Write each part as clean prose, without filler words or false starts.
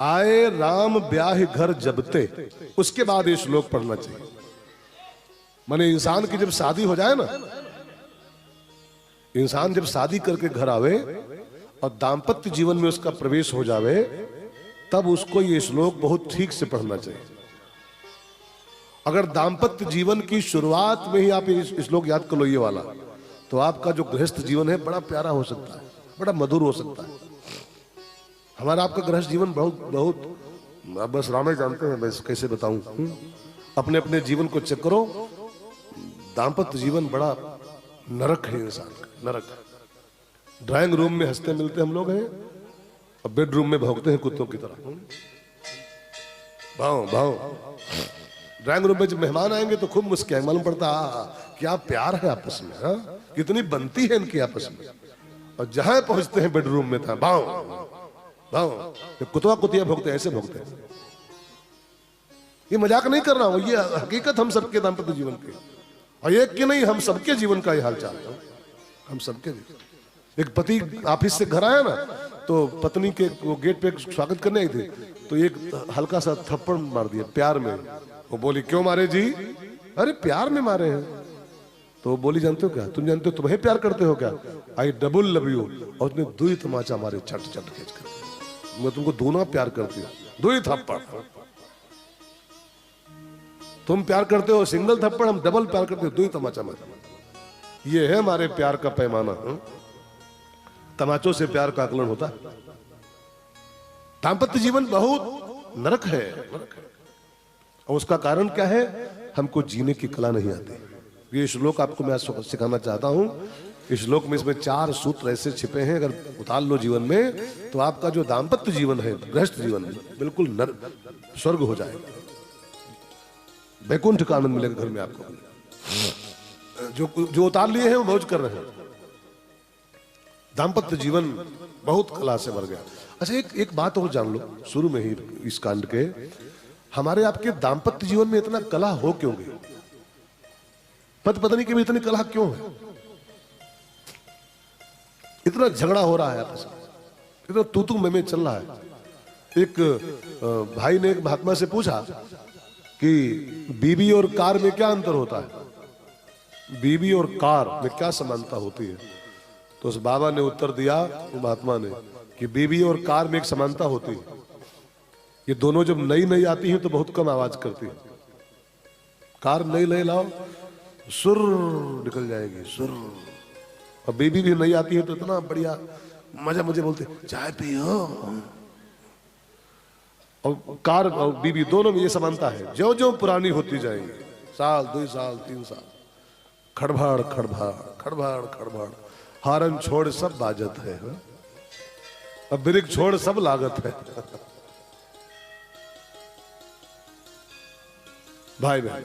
आए राम ब्याह घर जबते, उसके बाद ये श्लोक पढ़ना चाहिए। माने इंसान की जब शादी हो जाए ना, इंसान जब शादी करके घर आवे और दाम्पत्य जीवन में उसका प्रवेश हो जावे, तब उसको ये श्लोक बहुत ठीक से पढ़ना चाहिए। अगर दाम्पत्य जीवन की शुरुआत में ही आप ये श्लोक याद कर लो ये वाला, तो आपका जो गृहस्थ जीवन है बड़ा प्यारा हो सकता है, बड़ा मधुर हो सकता है। हमारा आपका गृहस्थ जीवन बहुत बहुत बस रामे जानते हैं, बस कैसे बताऊं। अपने अपने जीवन को चेक करो। दाम्पत्य जीवन बड़ा नरक है, इंसान का नरक। ड्राइंग रूम में हंसते मिलते हम लोग हैं और बेडरूम में भौंकते हैं कुत्तों की तरह, भाव भाव। ड्राइंग रूम में जब मेहमान आएंगे तो खूब मुस्कुराएंगे, मालूम पड़ता क्या प्यार है आपस में, हाँ कितनी बनती है इनकी आपस में। और जहां पहुंचते हैं बेडरूम में था भाव भाव, कुतवा कुतिया भोगते हैं, ऐसे भोगते हैं। ये मजाक नहीं कर रहा हूं, ये हकीकत हम सबके दाम्पत्य जीवन की, और एक की नहीं, हम सबके जीवन का ये हाल चाल है, हम सबके। एक पति ऑफिस से घर आया ना, तो पत्नी के वो गेट पे स्वागत करने आई थी, तो एक हल्का सा थप्पड़ मार दिया प्यार में। वो बोली क्यों मारे जी? अरे प्यार में मारे हैं। तो बोली जानते हो क्या, तुम जानते हो तुम्हें प्यार करते हो क्या? I double love you. और उसने दो ही तमाचा मारे, चट चट खींच कर। मैं तुमको दोनों प्यार करती हूँ, दो ही थप्पड़। तुम प्यार करते हो सिंगल थप्पड़, हम डबल प्यार करते हो, दो ही तमाचा मारे। ये है हमारे प्यार का पैमाना। तमाचों से प्यार का आकलन होता है। दाम्पत्य जीवन बहुत नरक है, नरक है। और उसका कारण क्या है? हमको जीने की कला नहीं आती। ये श्लोक आपको मैं सिखाना चाहता हूं। इस श्लोक में इसमें 4 सूत्र ऐसे छिपे हैं, अगर उतार लो जीवन में तो आपका जो दाम्पत्य जीवन है, गृहस्थ जीवन बिल्कुल स्वर्ग हो जाएगा। वैकुंठ का आनंद मिलेगा घर में आपको। जो उतार लिए हैं वो मौज कर रहे हैं। दाम्पत्य जीवन बहुत कला से भर गया। अच्छा एक बात और जान लो शुरू में ही इस कांड के, हमारे आपके दाम्पत्य जीवन में इतना कला हो क्यों गई? पति पत्नी के भी इतनी कला क्यों है? इतना झगड़ा हो रहा है आपस में, इतना तू मैं चल रहा है। एक भाई ने एक महात्मा से पूछा कि बीबी और कार में क्या अंतर होता है, बीबी और कार में क्या समानता होती है? तो उस बाबा ने उत्तर दिया, महात्मा ने, कि बीबी और कार में एक समानता होती है, ये दोनों जब नई नई आती हैं तो बहुत कम आवाज करती है। कार नई नई लाओ सुर निकल जाएगी, सुर। और बीबी भी नई आती है तो इतना बढ़िया मजा मुझे बोलते चाय पियो। और कार और बीबी दोनों में ये समानता है, जो जो पुरानी होती जाएंगी, साल 2 साल 3 साल, खड़भाड़ खड़भाड़ खड़भाड़ खड़भाड़, हारन छोड़ सब बाजत है, अब ब्रिक छोड़ सब लागत है। भाई भाई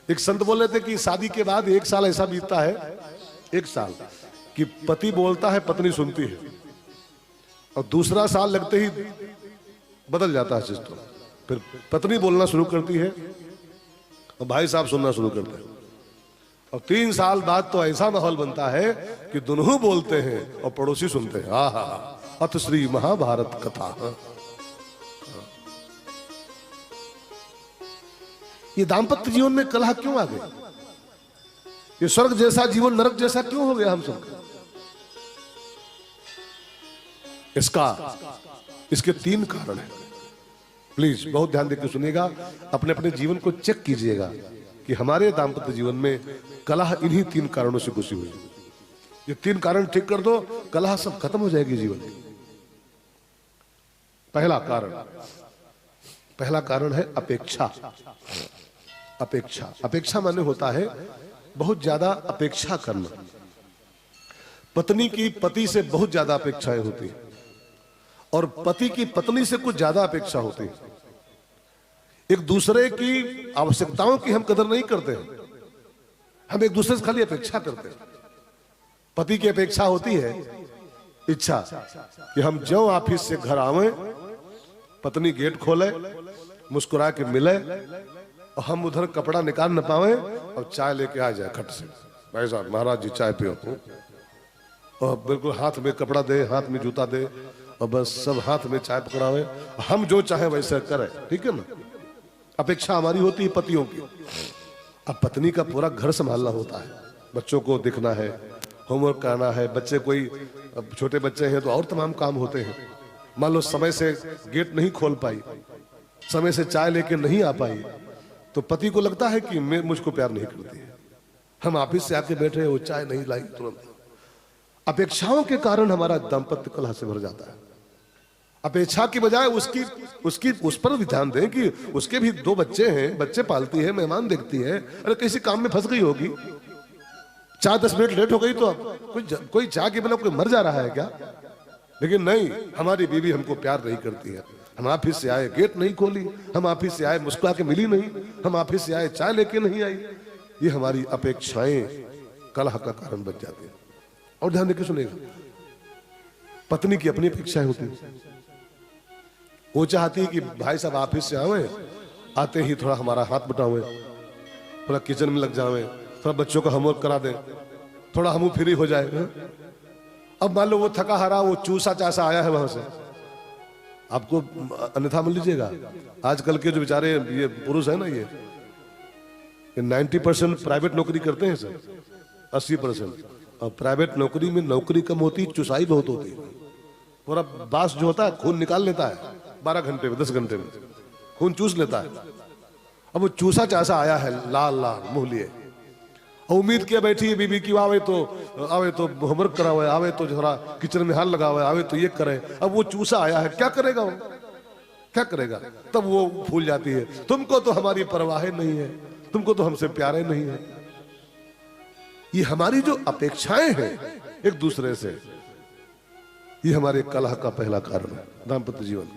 एक संत बोल रहे थे कि शादी के बाद 1 साल ऐसा बीतता है, 1 साल कि पति बोलता है पत्नी सुनती है, और दूसरा साल लगते ही बदल जाता है सिस्टम। फिर पत्नी बोलना शुरू करती है और भाई साहब सुनना शुरू करते हैं, और 3 साल बाद तो ऐसा माहौल बनता है कि दोनों बोलते हैं और पड़ोसी सुनते हैं। हा हा, अथ श्री महाभारत कथा। ये दाम्पत्य जीवन में कलह क्यों आ गई? ये स्वर्ग जैसा जीवन नरक जैसा क्यों हो गया हम सब? इसके 3 कारण हैं। प्लीज बहुत ध्यान देकर सुनिएगा, अपने अपने जीवन को चेक कीजिएगा कि हमारे दाम्पत्य जीवन में कलह इन्हीं 3 कारणों से घुसी हुई है। ये 3 कारण ठीक कर दो, कलह सब खत्म हो जाएगी जीवन की। पहला कारण है अपेक्षा। अपेक्षा, अपेक्षा माने होता है बहुत ज्यादा अपेक्षा करना। पत्नी की पति से बहुत ज्यादा अपेक्षाएं होती है, और पति की पत्नी से कुछ ज्यादा अपेक्षा होती है। एक दूसरे की आवश्यकताओं की हम कदर नहीं करते हैं, हम एक दूसरे से खाली अपेक्षा करते हैं। पति की अपेक्षा होती है, इच्छा कि हम जो ऑफिस से घर आवे, पत्नी गेट खोले, मुस्कुरा के मिले, और हम उधर कपड़ा निकाल न पावे और चाय लेके आ जाए खट से, भाई साहब महाराज जी चाय पियो, और बिल्कुल हाथ में कपड़ा दे, हाथ में जूता दे, और बस सब हाथ में चाय पकड़ावे, हम जो चाहे वैसे करें, ठीक है ना। अपेक्षा हमारी होती है पतियों की। अब पत्नी का पूरा घर संभालना होता है, बच्चों को देखना है, होमवर्क कराना है, बच्चे कोई अब छोटे बच्चे हैं तो और तमाम काम होते हैं। मान लो समय से गेट नहीं खोल पाई, समय से चाय लेके नहीं आ पाई, तो पति को लगता है कि मैं मुझको प्यार नहीं करती है। हम ऑफिस से आके बैठे, वो चाय नहीं लाई तुरंत। अपेक्षाओं के कारण हमारा दाम्पत्य कलह से भर जाता है। अपेक्षा की बजाय उसकी उस पर भी ध्यान दें कि उसके भी 2 बच्चे हैं, बच्चे पालती है, मेहमान देखती है, अरे किसी काम में फंस गई होगी, 4-10 मिनट लेट हो गई तो अब कोई चाय के बिना कोई मर जा रहा है क्या? लेकिन नहीं, हमारी बीवी हमको प्यार नहीं करती है। हम ऑफिस से आए, गेट नहीं खोली, हम ऑफिस से आए, मुस्कुरा के मिली नहीं, हम ऑफिस से आए, चाय लेके नहीं आई। ये हमारी अपेक्षाएं कलह का कारण बन जाती है। और ध्यान देकर सुनेगा, पत्नी की अपनी अपेक्षाएं होती है। वो चाहती है कि भाई साहब ऑफिस से आवे, आते ही थोड़ा हमारा हाथ बटावे, थोड़ा किचन में लग जावे, थोड़ा बच्चों का होमवर्क करा दें, थोड़ा हम फ्री हो जाए। अब मान लो वो थका हारा, वो चूसा चासा आया है वहां से, आपको अन्यथा मान लीजिएगा। आजकल के जो बेचारे ये पुरुष है ना, ये 90% प्राइवेट नौकरी करते हैं सर, 80%। और प्राइवेट नौकरी में नौकरी कम होती, चुसाई बहुत होती है। पूरा बास जो होता है खून निकाल लेता है 12 घंटे में, 10 घंटे में खून चूस लेता है। अब वो चूसा चासा आया है, लाल लाल मुंह लिए, उम्मीद किया बैठी है बीबी की आवे तो होमवर्क करावे, आवे तो थोड़ा किचन में हाथ लगावे, आवे तो ये करे। अब वो चूसा आया है, क्या करेगा वो, क्या करेगा? तब वो भूल जाती है, तुमको तो हमारी परवाह नहीं है, तुमको तो हमसे प्यारे नहीं है। ये हमारी जो अपेक्षाएं हैं एक दूसरे से, ये हमारे कलह का पहला कारण है दाम्पत्य जीवन।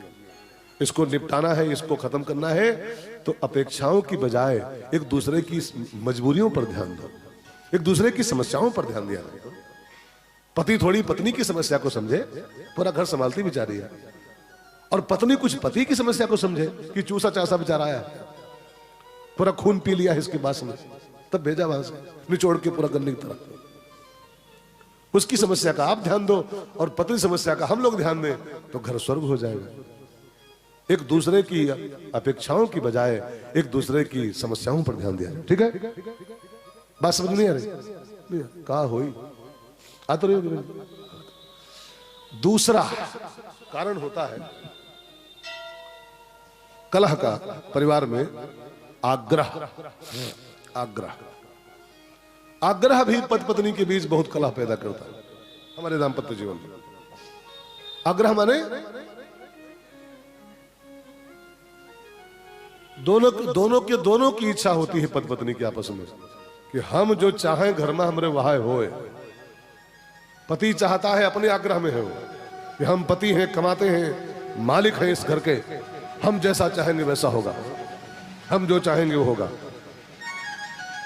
इसको निपटाना है, इसको खत्म करना है, तो अपेक्षाओं की बजाय एक दूसरे की मजबूरियों पर ध्यान दो, एक दूसरे की समस्याओं पर ध्यान दिया करो। पति थोड़ी पत्नी की समस्या को समझे, पूरा घर संभालती बेचारी है, और पत्नी कुछ पति की समस्या को समझे कि चूसा चासा बेचारा आया, पूरा खून पी लिया है इसके पास में, तब भेजा वहां से निचोड़ के पूरा गन्ने की तरह। उसकी समस्या का आप ध्यान दो और पत्नी समस्या का हम लोग ध्यान दें, तो घर स्वर्ग हो जाएगा। एक दूसरे की अपेक्षाओं की बजाय एक दूसरे की समस्याओं पर ध्यान दिया, ठीक है? बात समझ नहीं आ रही? कहा हुई आ तो रही। दूसरा कारण होता है कलह का परिवार में आग्रह। आग्रह भी पति पत्नी के बीच बहुत कलह पैदा करता है हमारे दाम्पत्य जीवन में। आग्रह माने दोनों की इच्छा होती है पति पत्नी की आपस में कि हम जो चाहें घर में हमरे वहां होए। पति चाहता है, अपने आग्रह में है वो कि हम पति हैं, कमाते हैं, मालिक हैं इस घर के, हम जैसा चाहेंगे वैसा होगा, हम जो चाहेंगे वो होगा।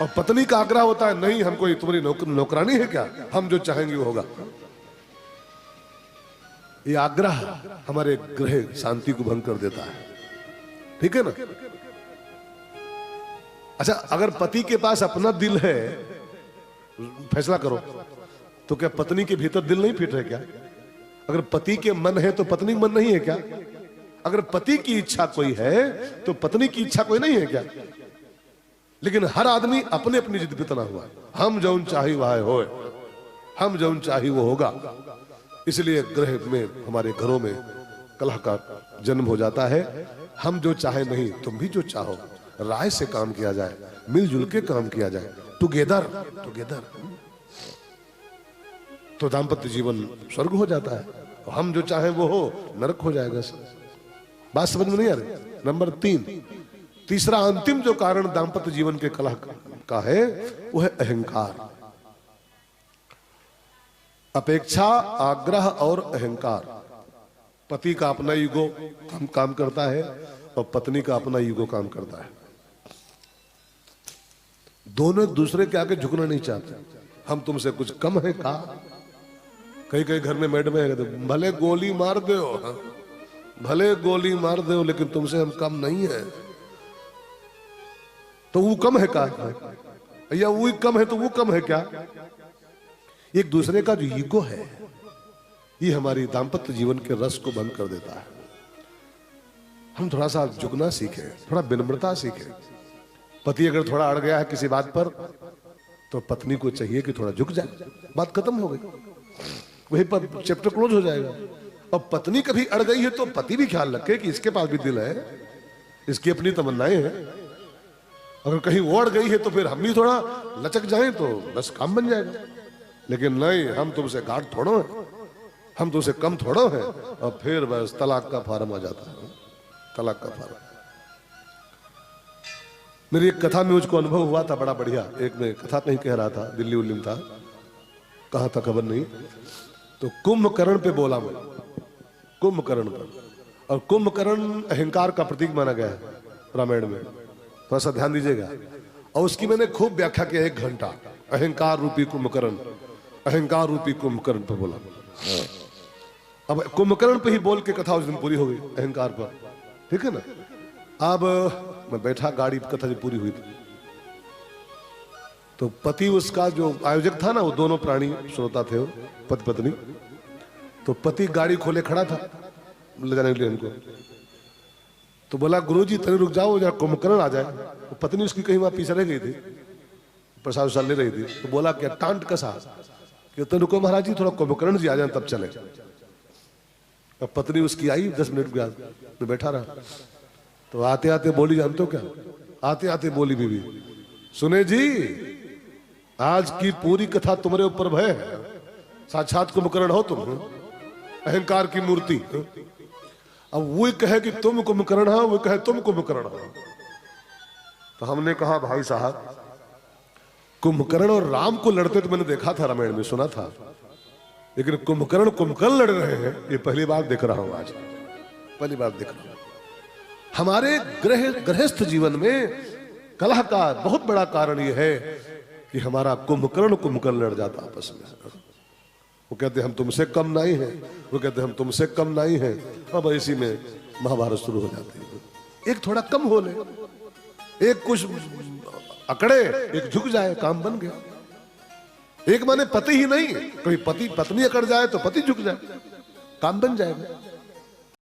और पत्नी का आग्रह होता है, नहीं हम कोई तुम्हारी नौकरानी है क्या, हम जो चाहेंगे वो होगा। ये आग्रह हमारे गृह शांति को भंग कर देता है, ठीक है ना? अच्छा, अगर पति के पास अपना दिल है, फैसला करो, तो क्या पत्नी के भीतर दिल नहीं फिट है क्या? अगर पति के मन है तो पत्नी मन नहीं है क्या? अगर पति की इच्छा कोई है तो पत्नी की इच्छा कोई नहीं है क्या? लेकिन हर आदमी अपने अपनी जिद पे तना हुआ, हम जौन चाही वह होए, हम जौन चाही वो होगा। इसलिए गृह में, हमारे घरों में कलह का जन्म हो जाता है। हम जो चाहे नहीं, तुम भी जो चाहो, राय से काम किया जाए, मिलजुल के काम किया जाए, टुगेदर टुगेदर, तो दाम्पत्य जीवन स्वर्ग हो जाता है। तो हम जो चाहे वो हो, नरक हो जाएगा। बात समझ में नहीं आ रही? नंबर 3, तीसरा अंतिम जो कारण दाम्पत्य जीवन के कलह का है वो है अहंकार। अपेक्षा, आग्रह और अहंकार। पति का अपना ईगो काम करता है और पत्नी का अपना ईगो काम करता है। दोनों एक दूसरे के आगे झुकना नहीं चाहते। हम तुमसे कुछ कम है का? कई कई घर में मैडम है, भले गोली मार दो, भले गोली मार दो, लेकिन तुमसे हम कम नहीं है। तो वो कम है का, या वो कम है तो वो कम है क्या? एक दूसरे का जो ईगो है, ये हमारी दाम्पत्य जीवन के रस को बंद कर देता है। हम थोड़ा सा झुकना सीखें, थोड़ा विनम्रता सीखें। पति अगर थोड़ा अड़ गया है किसी बात पर तो पत्नी को चाहिए कि थोड़ा झुक जाए, बात खत्म हो गई, वहीं पर चैप्टर क्लोज हो जाएगा। और पत्नी कभी अड़ गई है तो पति भी ख्याल रखे कि इसके पास भी दिल है, इसकी अपनी तमन्नाएं हैं। अगर कहीं वो अड़ गई है तो फिर हम भी थोड़ा लचक जाएं तो बस काम बन जाएगा। लेकिन नहीं, हम तुमसे गाढ़ थोड़ो हैं, हम तुमसे कम थोड़ो हैं, और फिर बस तलाक का फार्म आ जाता है, तलाक का फार्म। मेरी एक कथा में मुझको अनुभव हुआ था बड़ा बढ़िया। एक मैं कथा कहीं कह रहा था, दिल्ली उल्ली में था, कहाँ था खबर नहीं। तो कुंभकर्ण पे बोला मैं, कुंभकर्ण पर। और कुंभकर्ण अहंकार का प्रतीक माना गया है रामायण में, थोड़ा सा ध्यान दीजिएगा। और उसकी मैंने खूब व्याख्या किया 1 घंटा। अहंकार रूपी कुंभकर्ण, अहंकार रूपी कुंभकर्ण पर बोला। अब कुंभकर्ण पे ही बोल के कथा उस दिन पूरी हो गई, अहंकार पर, ठीक है ना। अब मैं बैठा, गाड़ी कथा जब पूरी हुई थी तो पति उसका जो आयोजक था ना, वो दोनों प्राणी श्रोता थे, पति पत्नी। तो पति गाड़ी खोले खड़ा था ले जाने के लिए हमको। तो बोला गुरुजी तनी रुक जाओ, जरा कुंभकर्ण आ जाए। तो पत्नी उसकी कहीं वहां पीछे रह गई थी, प्रसाद उसाद ले रही थी। तो बोला क्या टांट कसा कि तो रुको महाराज जी, थोड़ा कुंभकर्ण जी आ जाए तब चले। अब पत्नी उसकी आई, 10 मिनट के बाद मैं बैठा रहा। तो आते आते बोली, जानते हो क्या, आते आते बोली बीवी, सुने जी आज की पूरी कथा तुम्हारे ऊपर भय है, साक्षात कुंभकर्ण हो तुम, अहंकार की मूर्ति। अब वो कहे कि तुम कुंभकर्ण हो, वो कहे तुम कुंभकर्ण हो। तो हमने कहा भाई साहब, कुंभकर्ण और राम को लड़ते तो मैंने देखा था, रामायण में सुना था, लेकिन कुंभकर्ण कुंभकर्ण लड़ रहे हैं ये पहली बार देख रहा हूं, आज पहली बार देख रहा हूं। हमारे गृहस्थ जीवन में कलह का बहुत बड़ा कारण यह है कि हमारा कुंभकर्ण कुंभकर्ण लड़ जाता आपस में। वो कहते हम तुमसे कम नहीं है, वो कहते हम तुमसे कम नहीं है। अब इसी में महाभारत शुरू हो जाती है। एक थोड़ा कम हो ले, एक कुछ अकड़े, एक झुक जाए, काम बन गया। एक माने पति ही नहीं, कभी पति पत्नी अकड़ जाए तो पति झुक जाए, काम बन जाएगा।